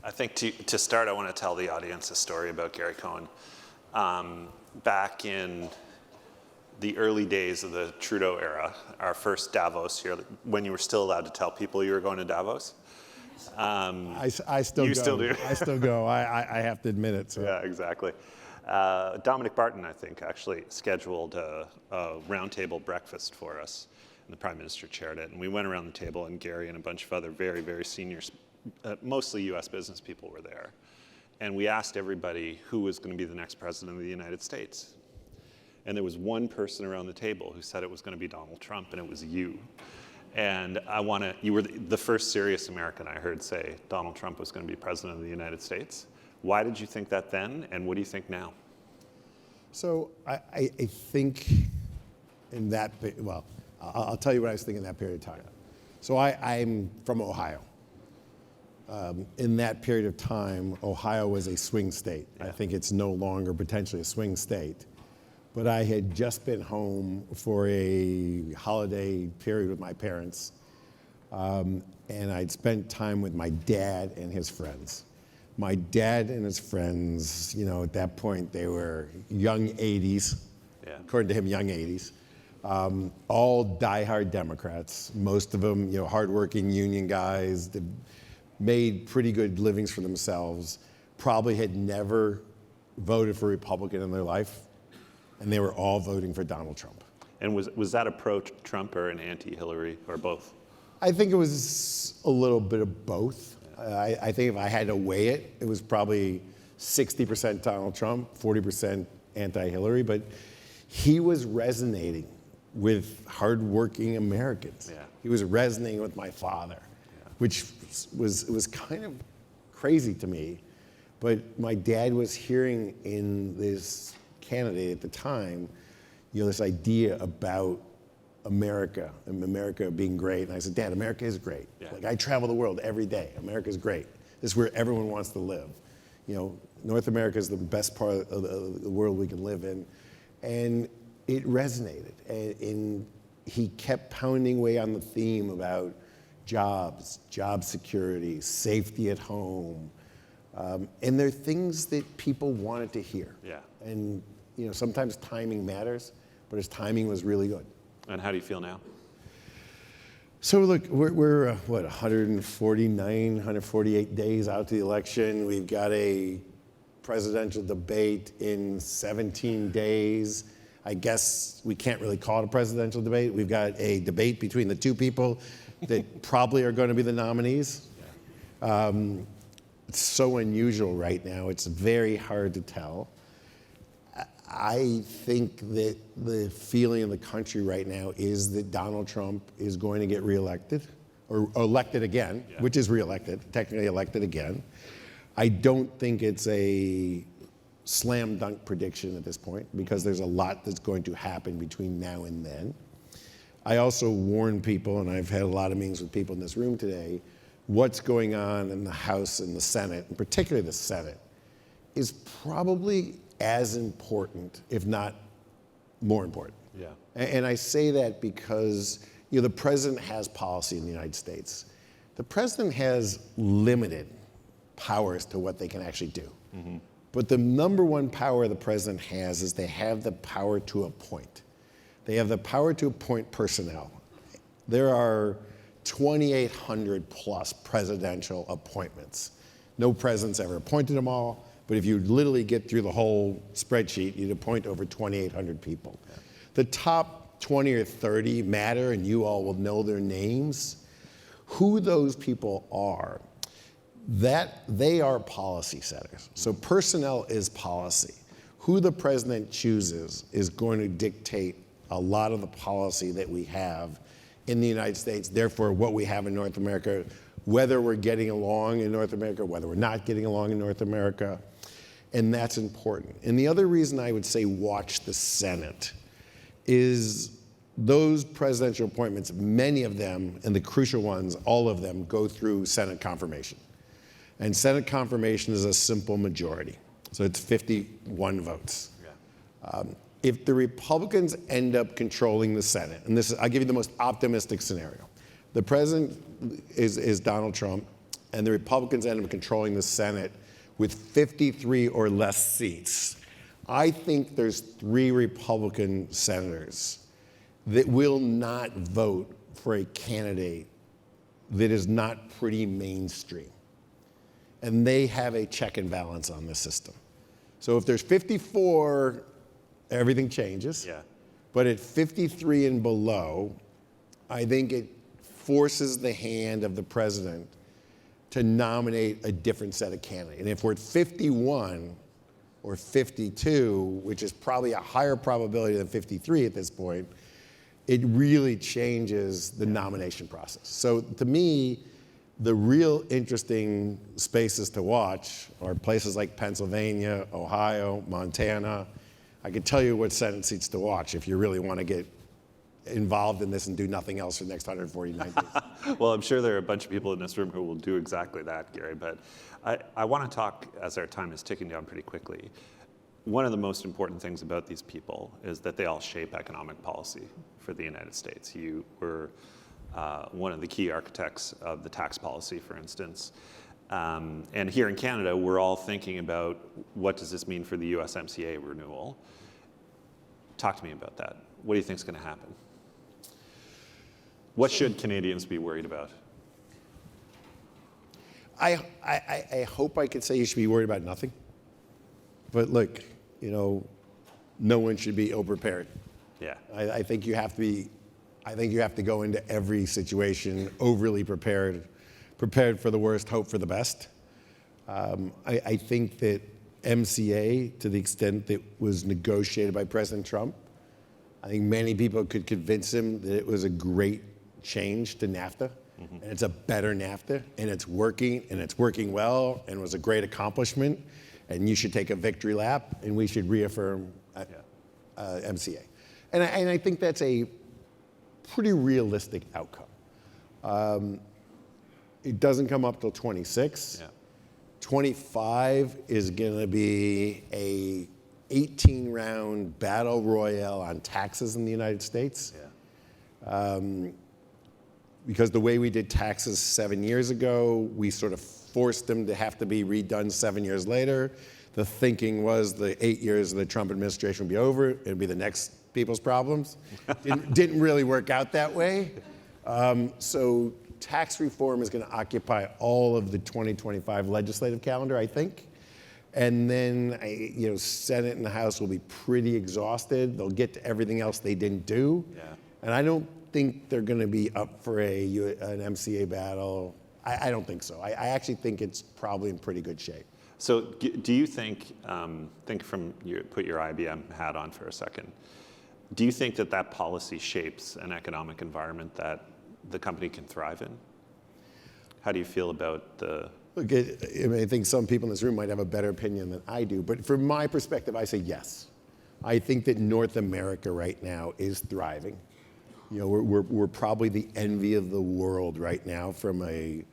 I think to start, I want to tell the audience a story about Gary Cohn. Back in the early days of the Trudeau era, our first Davos here, when you were still allowed to tell people you were going to Davos. I still you go. still do. I still go. I have to admit it. So. Yeah, exactly. Dominic Barton, I think, actually scheduled a roundtable breakfast for us, and the Prime Minister chaired it. And we went around the table, and Gary and a bunch of other very, very senior, mostly U.S. business people were there. And we asked everybody who was going to be the next president of the United States. And there was one person around the table who said it was going to be Donald Trump, and it was you. And you were the first serious American I heard say Donald Trump was going to be president of the United States. Why did you think that then, and what do you think now? So I think in that, well, I'll tell you what I was thinking in that period of time. So I'm from Ohio. In that period of time, Ohio was a swing state. Yeah. I think it's no longer potentially a swing state. But I had just been home for a holiday period with my parents, and I'd spent time with my dad and his friends. My dad and his friends, at that point, they were young 80s, yeah. According to him, young 80s, all diehard Democrats, most of them, hardworking union guys, that made pretty good livings for themselves, probably had never voted for a Republican in their life, and they were all voting for Donald Trump. And was that a pro-Trump or an anti-Hillary, or both? I think it was a little bit of both. I think if I had to weigh it, it was probably 60% Donald Trump, 40% anti-Hillary, but he was resonating with hardworking Americans. Yeah. He was resonating with my father, which was kind of crazy to me. But my dad was hearing in this candidate at the time, this idea about America and America being great. And I said, Dad, America is great. Yeah. Like, I travel the world every day. America is great. This is where everyone wants to live. North America is the best part of the world we can live in. And it resonated. And he kept pounding away on the theme about jobs, job security, safety at home. And they're things that people wanted to hear. Yeah. And sometimes timing matters, but his timing was really good. And how do you feel now? So look, we're 149, 148 days out to the election. We've got a presidential debate in 17 days. I guess we can't really call it a presidential debate. We've got a debate between the two people that probably are going to be the nominees. Yeah. It's so unusual right now. It's very hard to tell. I think that the feeling in the country right now is that Donald Trump is going to get reelected, or elected again, yeah. Which is reelected, technically elected again. I don't think it's a slam dunk prediction at this point, because there's a lot that's going to happen between now and then. I also warn people, and I've had a lot of meetings with people in this room today, what's going on in the House and the Senate, and particularly the Senate, is probably as important, if not more important. Yeah. And I say that because the president has policy in the United States. The president has limited powers to what they can actually do. Mm-hmm. But the number one power the president has is they have the power to appoint. They have the power to appoint personnel. There are 2,800 plus presidential appointments. No president's ever appointed them all. But if you literally get through the whole spreadsheet, you'd appoint over 2,800 people. Yeah. The top 20 or 30 matter, and you all will know their names. Who those people are, that they are policy setters. So personnel is policy. Who the president chooses is going to dictate a lot of the policy that we have in the United States, therefore what we have in North America, whether we're getting along in North America, whether we're not getting along in North America. And that's important. And the other reason I would say watch the Senate is those presidential appointments, many of them, and the crucial ones, all of them, go through Senate confirmation. And Senate confirmation is a simple majority. So it's 51 votes. Yeah. If the Republicans end up controlling the Senate, and I'll give you the most optimistic scenario. The president is Donald Trump. and the Republicans end up controlling the Senate with 53 or less seats, I think there's 3 Republican senators that will not vote for a candidate that is not pretty mainstream. And they have a check and balance on the system. So if there's 54, everything changes. Yeah. But at 53 and below, I think it forces the hand of the president to nominate a different set of candidates. And if we're at 51 or 52, which is probably a higher probability than 53 at this point, it really changes the nomination process. So to me, the real interesting spaces to watch are places like Pennsylvania, Ohio, Montana. I could tell you what Senate seats to watch if you really want to get involved in this and do nothing else for the next 149 days. Well, I'm sure there are a bunch of people in this room who will do exactly that, Gary, but I want to talk, as our time is ticking down pretty quickly, one of the most important things about these people is that they all shape economic policy for the United States. You were one of the key architects of the tax policy, for instance. And here in Canada, we're all thinking about what does this mean for the USMCA renewal. Talk to me about that. What do you think is going to happen? What should Canadians be worried about? I hope I could say you should be worried about nothing. But look, no one should be ill-prepared. Yeah. I think you have to go into every situation overly prepared for the worst, hope for the best. I think that MCA, to the extent that was negotiated by President Trump, I think many people could convince him that it was a great change to NAFTA, and it's a better NAFTA, and it's working well, and it was a great accomplishment, and you should take a victory lap, and we should reaffirm MCA. And I think that's a pretty realistic outcome. It doesn't come up till 26. Yeah. 25 is going to be a 18-round battle royale on taxes in the United States. Yeah. Because the way we did taxes 7 years ago, we sort of forced them to have to be redone 7 years later. The thinking was the 8 years of the Trump administration would be over. It'd be the next people's problems. Didn't really work out that way. So tax reform is going to occupy all of the 2025 legislative calendar, I think. And then, Senate and the House will be pretty exhausted. They'll get to everything else they didn't do. Yeah. And I don't think they're going to be up for an MCA battle. I don't think so. I actually think it's probably in pretty good shape. So do you think put your IBM hat on for a second, do you think that policy shapes an economic environment that the company can thrive in? How do you feel about the... Look, I think some people in this room might have a better opinion than I do, but from my perspective, I say yes. I think that North America right now is thriving. We're probably the envy of the world right now from a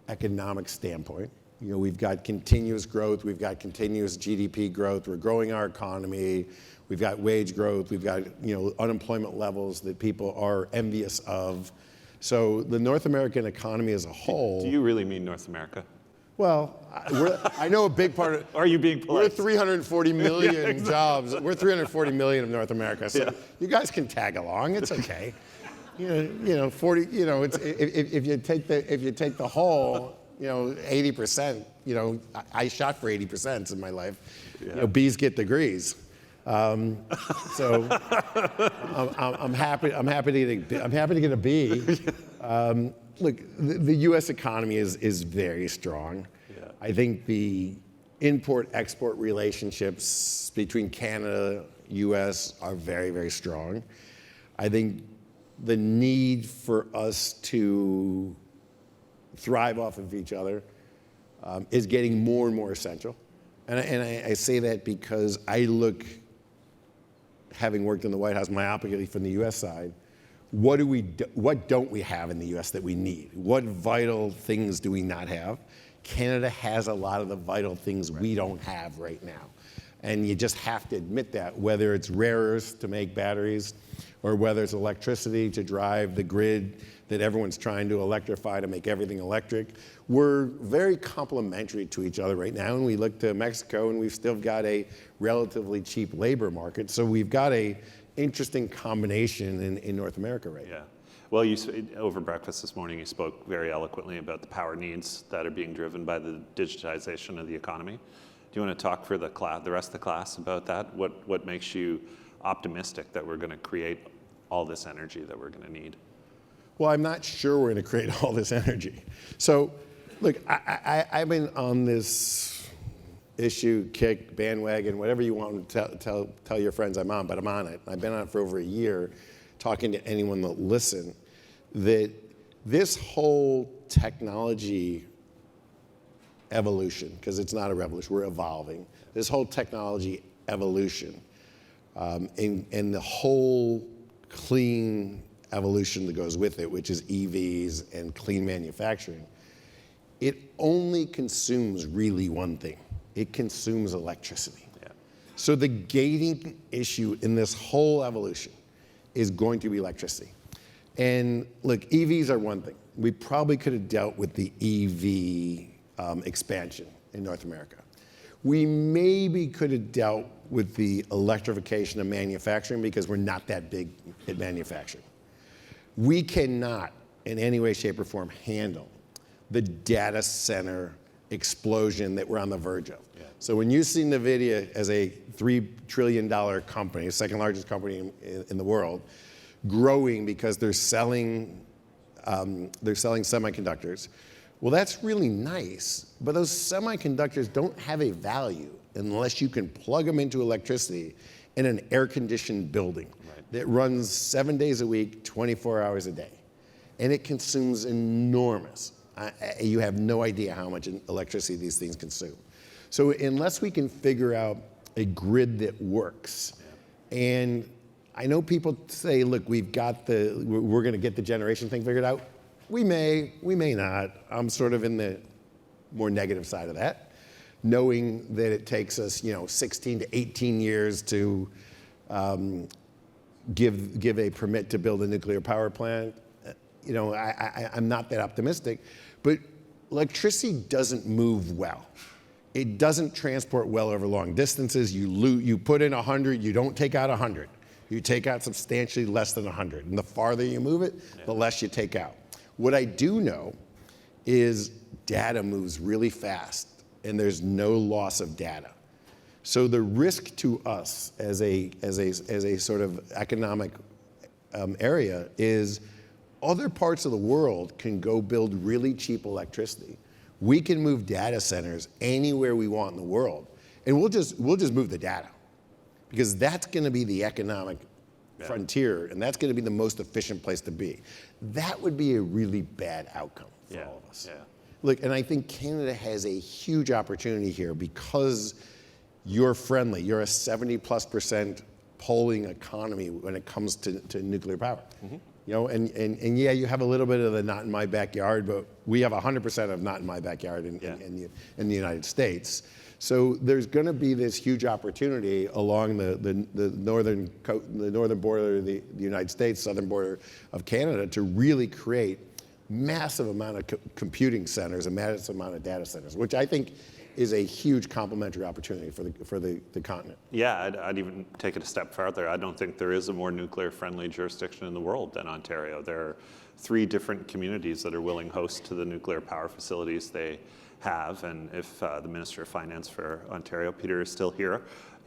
economic standpoint. We've got continuous growth, we've got continuous GDP growth, we're growing our economy, we've got wage growth, we've got unemployment levels that people are envious of. So the North American economy as a whole... Do you really mean North America? Well, I know a big part of... Are you being polite? We're 340 million jobs. We're 340 million of North America, so you guys can tag along. It's okay. 40. It's if you take the whole, 80%. I shot for 80% in my life. Yeah. B's get degrees. So I'm happy to get a B. Look, the U.S. economy is very strong. Yeah. I think the import-export relationships between Canada, U.S. are very, very strong. I think the need for us to thrive off of each other is getting more and more essential. And I say that because I look, having worked in the White House myopically from the U.S. side, what don't we have in the U.S. that we need? What vital things do we not have? Canada has a lot of the vital things we don't have right now. And you just have to admit that, whether it's rare earths to make batteries, or whether it's electricity to drive the grid that everyone's trying to electrify to make everything electric. We're very complementary to each other right now, and we look to Mexico, and we've still got a relatively cheap labor market. So we've got a interesting combination in North America right now. Well, over breakfast this morning, you spoke very eloquently about the power needs that are being driven by the digitization of the economy. Do you want to talk for the rest of the class about that? What makes you optimistic that we're going to create all this energy that we're going to need? Well, I'm not sure we're going to create all this energy. So, look, I've been on this issue, kick, bandwagon, whatever you want to tell your friends I'm on, but I'm on it. I've been on it for over a year, talking to anyone that listen, that this whole technology evolution, because it's not a revolution, we're evolving, this whole technology evolution and the whole clean evolution that goes with it, which is EVs and clean manufacturing, it only consumes really one thing. It consumes electricity. Yeah. So the gating issue in this whole evolution is going to be electricity. And look, EVs are one thing. We probably could have dealt with the EV expansion in North America. We maybe could have dealt with the electrification of manufacturing because we're not that big at manufacturing. We cannot, in any way, shape, or form, handle the data center explosion that we're on the verge of. Yeah. So when you see NVIDIA as a $3 trillion company, second largest company in the world, growing because they're selling semiconductors, well, that's really nice, but those semiconductors don't have a value unless you can plug them into electricity in an air-conditioned building that runs 7 days a week, 24 hours a day. And it consumes enormous. You have no idea how much electricity these things consume. So unless we can figure out a grid that works, and I know people say, look, we're going to get the generation thing figured out. We may not. I'm sort of in the more negative side of that, knowing that it takes us, 16 to 18 years to give a permit to build a nuclear power plant. I'm not that optimistic, but electricity doesn't move well. It doesn't transport well over long distances. You put in 100, you don't take out 100. You take out substantially less than 100. And the farther you move it, the less you take out. What I do know is data moves really fast, and there's no loss of data. So the risk to us as a sort of economic area is other parts of the world can go build really cheap electricity. We can move data centers anywhere we want in the world, and we'll just move the data, because that's going to be the economic frontier, and that's going to be the most efficient place to be. That would be a really bad outcome for all of us. Yeah. Look, and I think Canada has a huge opportunity here because you're friendly. You're a 70+% polling economy when it comes to nuclear power. Mm-hmm. And yeah, you have a little bit of the not in my backyard, but we have 100% of not in my backyard in the United States. So there's going to be this huge opportunity along the northern border of the United States, southern border of Canada, to really create massive amount of computing centers, a massive amount of data centers, which I think is a huge complementary opportunity for the continent. Yeah, I'd even take it a step farther. I don't think there is a more nuclear-friendly jurisdiction in the world than Ontario. There are 3 different communities that are willing hosts to the nuclear power facilities they have, and if the Minister of Finance for Ontario, Peter, is still here,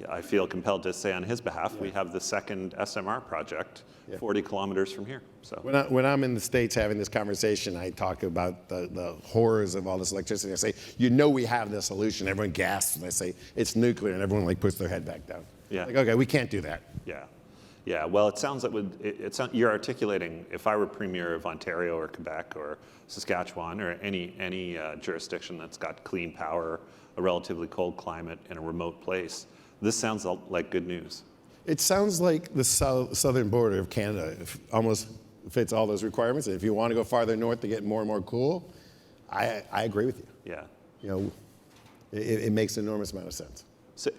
I feel compelled to say on his behalf, we have the second SMR project 40 kilometers from here. So when I'm in the States having this conversation, I talk about the horrors of all this electricity. I say, we have the solution. Everyone gasps, and I say, it's nuclear, and everyone puts their head back down. Yeah. Like, okay, we can't do that. Yeah. Well, it sounds like you're articulating, if I were Premier of Ontario or Quebec or Saskatchewan or any jurisdiction that's got clean power, a relatively cold climate, and a remote place, this sounds like good news. It sounds like the southern border of Canada almost fits all those requirements. And if you want to go farther north to get more and more cool, I agree with you. Yeah. It makes an enormous amount of sense. So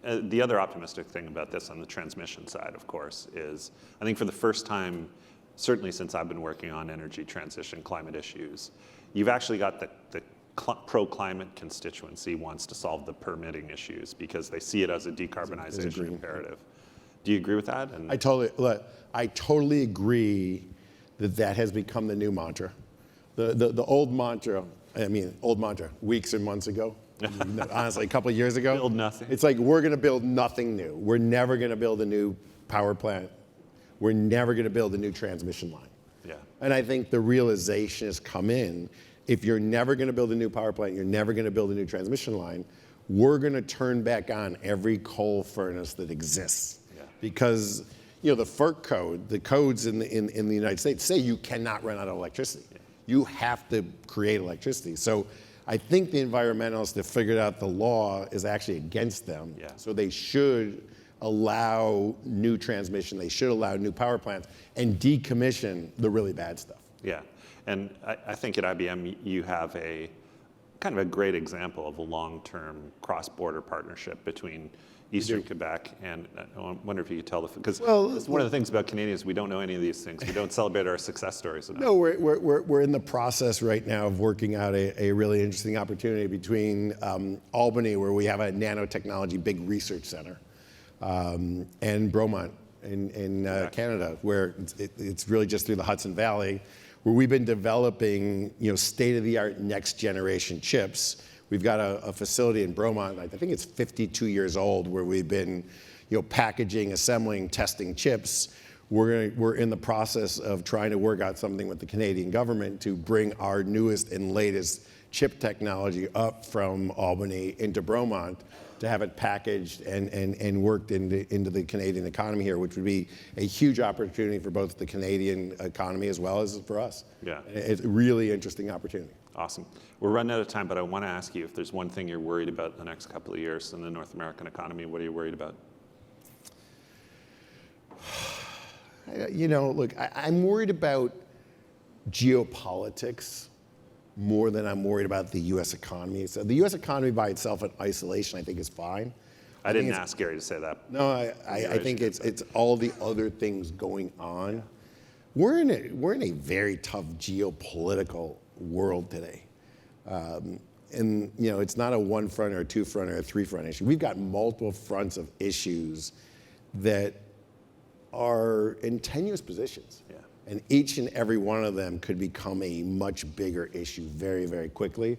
the other optimistic thing about this on the transmission side, of course, is I think for the first time certainly since I've been working on energy transition, climate issues, you've actually got the pro-climate constituency wants to solve the permitting issues because they see it as a decarbonization imperative. Do you agree with that? And I totally agree that has become the new mantra. The old mantra, weeks and months ago, honestly, a couple of years ago. Build nothing. It's like, we're going to build nothing new. We're never going to build a new power plant. We're never going to build a new transmission line. Yeah. And I think the realization has come in, if you're never going to build a new power plant, you're never going to build a new transmission line, we're going to turn back on every coal furnace that exists. Yeah. Because the FERC code, the codes in the United States say you cannot run out of electricity. Yeah. You have to create electricity. So I think the environmentalists that figured out the law is actually against them. Yeah. So they should allow new transmission, they should allow new power plants, and decommission the really bad stuff. Yeah, and I think at IBM you have a kind of a great example of a long-term cross-border partnership between Eastern Quebec and I wonder if you could tell because one of the things about Canadians, we don't know any of these things. We don't celebrate our success stories enough. No, we're in the process right now of working out a really interesting opportunity between Albany, where we have a nanotechnology big research center, and Bromont in Canada, where it's really just through the Hudson Valley, where we've been developing state-of-the-art next-generation chips. We've got a facility in Bromont, I think it's 52 years old, where we've been packaging, assembling, testing chips. We're in the process of trying to work out something with the Canadian government to bring our newest and latest chip technology up from Albany into Bromont to have it packaged and worked into the Canadian economy here, which would be a huge opportunity for both the Canadian economy as well as for us. Yeah. It's a really interesting opportunity. Awesome. We're running out of time, but I want to ask you if there's one thing you're worried about the next couple of years in the North American economy, what are you worried about? Look, I'm worried about geopolitics more than I'm worried about the U.S. economy. So the U.S. economy by itself in isolation, I think, is fine. I didn't ask Gary to say that. No, I think it's all the other things going on. We're in a very tough geopolitical world today. And it's not a one front or a two front or a three front issue. We've got multiple fronts of issues that are in tenuous positions. Yeah. And each and every one of them could become a much bigger issue very, very quickly.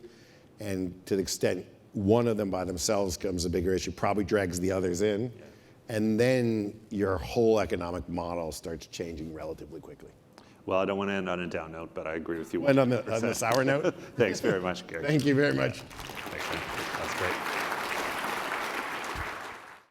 And to the extent one of them by themselves becomes a bigger issue, probably drags the others in. Yeah. And then your whole economic model starts changing relatively quickly. Well, I don't want to end on a down note, but I agree with you. And on the sour note? Thanks very much, Gary. Thank you very much. Thanks, man.